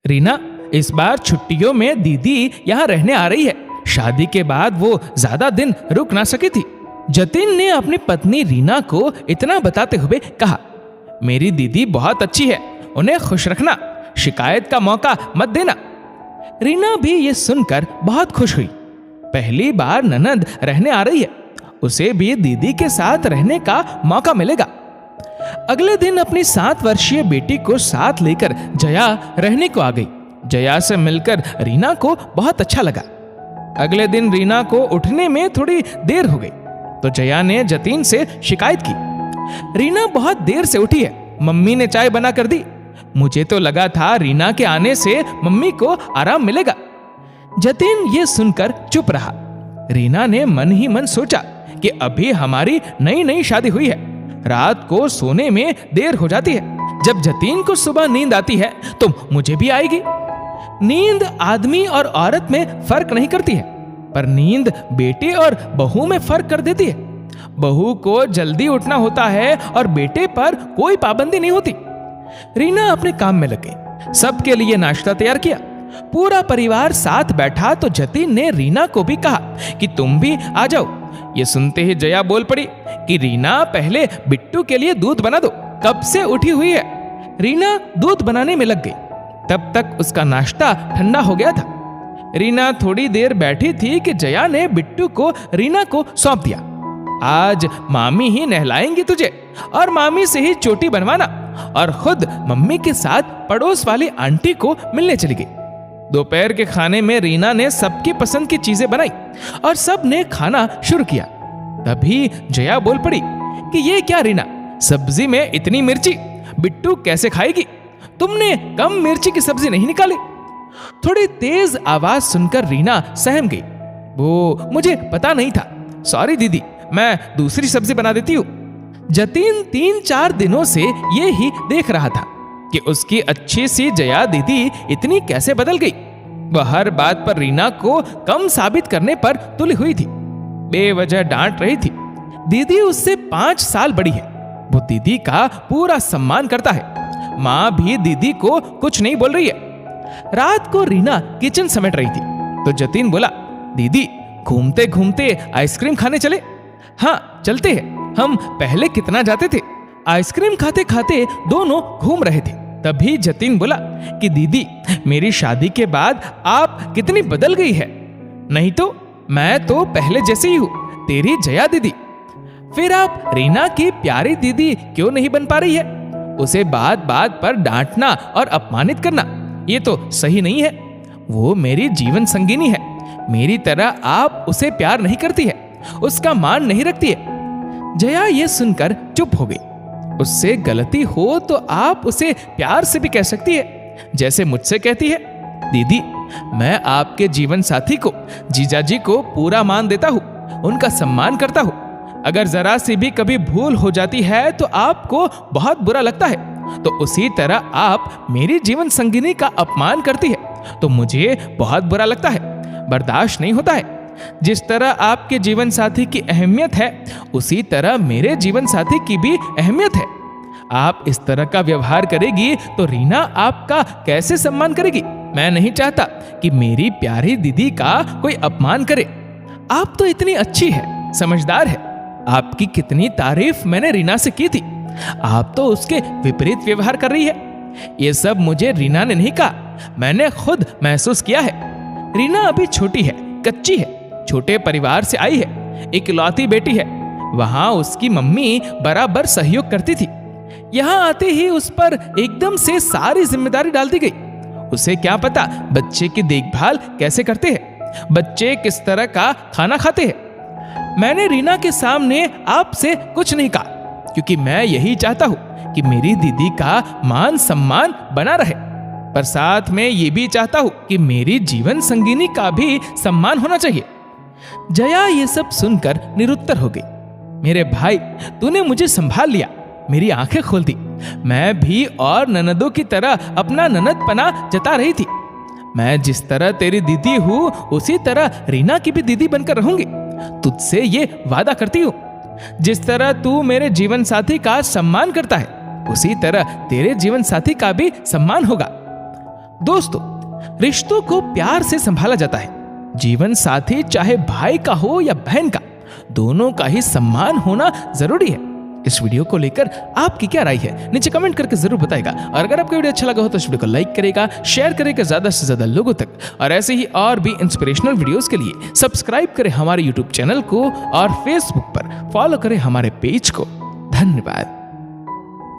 रीना इस बार छुट्टियों में दीदी यहाँ रहने आ रही है। शादी के बाद वो ज्यादा दिन रुक ना सकी थी। जतिन ने अपनी पत्नी रीना को इतना बताते हुए कहा, मेरी दीदी बहुत अच्छी है, उन्हें खुश रखना, शिकायत का मौका मत देना। रीना भी ये सुनकर बहुत खुश हुई। पहली बार ननद रहने आ रही है, उसे भी दीदी के साथ रहने का मौका मिलेगा। अगले दिन अपनी 7 वर्षीय बेटी को साथ लेकर जया रहने को आ गई। जया से मिलकर रीना को बहुत अच्छा लगा। अगले दिन रीना को उठने में थोड़ी देर हो गई तो जया ने जतीन से शिकायत की, रीना बहुत देर से उठी है, मम्मी ने चाय बना कर दी। मुझे तो लगा था रीना के आने से मम्मी को आराम मिलेगा। जतीन ये सुनकर चुप रहा। रीना ने मन ही मन सोचा कि अभी हमारी नई नई शादी हुई है, रात को सोने में देर हो जाती है। जब जतीन को सुबह नींद आती है तो मुझे भी आएगी। नींद आदमी और औरत में फर्क नहीं करती है, पर नींद बेटे और बहू में फर्क कर देती है। बहू को जल्दी उठना होता है और बेटे पर कोई पाबंदी नहीं होती। रीना अपने काम में लग गई। सबके लिए नाश्ता तैयार किया। पूरा परिवार साथ बैठा तो जतीन ने रीना को भी कहा कि तुम भी आ जाओ। ये सुनते ही जया बोल पड़ी कि रीना पहले बिट्टू के लिए दूध बना दो, कब से उठी हुई है। रीना दूध बनाने में लग गई। तब तक उसका नाश्ता ठंडा हो गया था। रीना थोड़ी देर बैठी थी कि जया ने बिट्टू को रीना को सौंप दिया। आज मामी ही नहलाएंगी तुझे और मामी से ही चोटी बनवाना। और खुद मम्मी के साथ पड़ोस वाली आंटी को मिलने चली गई। दोपहर के खाने में रीना ने सबकी पसंद की चीजें बनाई और सब ने खाना शुरू किया। तभी जया बोल पड़ी कि ये क्या रीना, सब्जी में इतनी मिर्ची, बिट्टू कैसे खाएगी? तुमने कम मिर्ची की सब्जी नहीं निकाली? थोड़ी तेज आवाज सुनकर रीना सहम गई। वो मुझे पता नहीं था, सॉरी दीदी, मैं दूसरी सब्जी बना देती हूँ। जतीन 3-4 दिनों से ये ही देख रहा था कि उसकी अच्छी सी जया दीदी इतनी कैसे बदल गई। वह हर बात पर रीना को कम साबित करने पर तुली हुई थी, बेवजह डांट रही थी। दीदी उससे 5 साल बड़ी है। वो दीदी का पूरा सम्मान करता है। माँ भी दीदी को कुछ नहीं बोल रही है। रात को रीना किचन समेट रही थी तो जतीन बोला, दीदी घूमते घूमते आइसक्रीम खाने चले? हाँ चलते हैं, हम पहले कितना जाते थे। आइसक्रीम खाते खाते दोनों घूम रहे थे। तभी जतीन बोला कि दीदी, मेरी शादी के बाद आप कितनी बदल गई है। नहीं तो मैं तो पहले जैसे ही हूँ, तेरी जया दीदी। फिर आप रीना की प्यारी दीदी क्यों नहीं बन पा रही है? उसे बात बात पर डांटना और अपमानित करना ये तो सही नहीं है। वो मेरी जीवन संगिनी है। मेरी तरह आप उसे प्यार नहीं करती है, उसका मान नहीं रखती है। जया ये सुनकर चुप हो गई। उससे गलती हो तो आप उसे प्यार से भी कह सकती है, जैसे मुझसे कहती है। दीदी, मैं आपके जीवन साथी को, जीजाजी को पूरा मान देता हूँ, उनका सम्मान करता हूँ। अगर जरा सी भी कभी भूल हो जाती है तो आपको बहुत बुरा लगता है, तो उसी तरह आप मेरी जीवन संगिनी का अपमान करती है तो मुझे बहुत बुरा लगता है, बर्दाश्त नहीं होता है। जिस तरह आपके जीवन साथी की अहमियत है, उसी तरह मेरे जीवन साथी की भी अहमियत है। आप इस तरह का व्यवहार करेगी तो रीना आपका कैसे सम्मान करेगी? मैं नहीं चाहता कि मेरी प्यारी दीदी का कोई अपमान करे। आप तो इतनी अच्छी है, समझदार है। आपकी कितनी तारीफ मैंने रीना से की थी, आप तो उसके विपरीत व्यवहार कर रही है। ये सब मुझे रीना ने नहीं कहा, मैंने खुद महसूस किया है। रीना अभी छोटी है, कच्ची है, छोटे परिवार से आई है, इकलौती बेटी है। वहां उसकी मम्मी बराबर सहयोग करती थी। यहाँ आते ही उस पर एकदम से सारी जिम्मेदारी डाल दी गई। उसे क्या पता बच्चे की देखभाल कैसे करते हैं, बच्चे किस तरह का खाना खाते हैं। मैंने रीना के सामने आपसे कुछ नहीं कहा, क्योंकि मैं यही चाहता हूँ कि मेरी दीदी का मान सम्मान बना रहे, पर साथ में ये भी चाहता हूँ कि मेरी जीवन संगिनी का भी सम्मान होना चाहिए। जया ये सब सुनकर निरुत्तर हो गई। मेरे भाई, तूने मुझे संभाल लिया, मेरी आंखें खोल दी। मैं भी और ननदों की तरह अपना ननदपना जता रही थी। मैं जिस तरह तेरी दीदी हूँ, उसी तरह रीना की भी दीदी बनकर रहूंगी। तुझसे ये वादा करती हूँ। जिस तरह तू मेरे जीवन साथी का सम्मान करता है, उसी तरह तेरे जीवन साथी का भी सम्मान होगा। दोस्तों, रिश्तों को प्यार से संभाला जाता है। जीवन साथी चाहे भाई का हो या बहन का, दोनों का ही सम्मान होना जरूरी है। इस वीडियो को लेकर आपकी क्या राय है, नीचे कमेंट करके जरूर बताएगा। और अगर आपको वीडियो अच्छा लगा हो तो इस वीडियो को लाइक करेगा, शेयर करेगा ज्यादा से ज्यादा लोगों तक। और ऐसे ही और भी इंस्पिरेशनल वीडियोस के लिए सब्सक्राइब करें हमारे यूट्यूब चैनल को और फेसबुक पर फॉलो करें हमारे पेज को। धन्यवाद।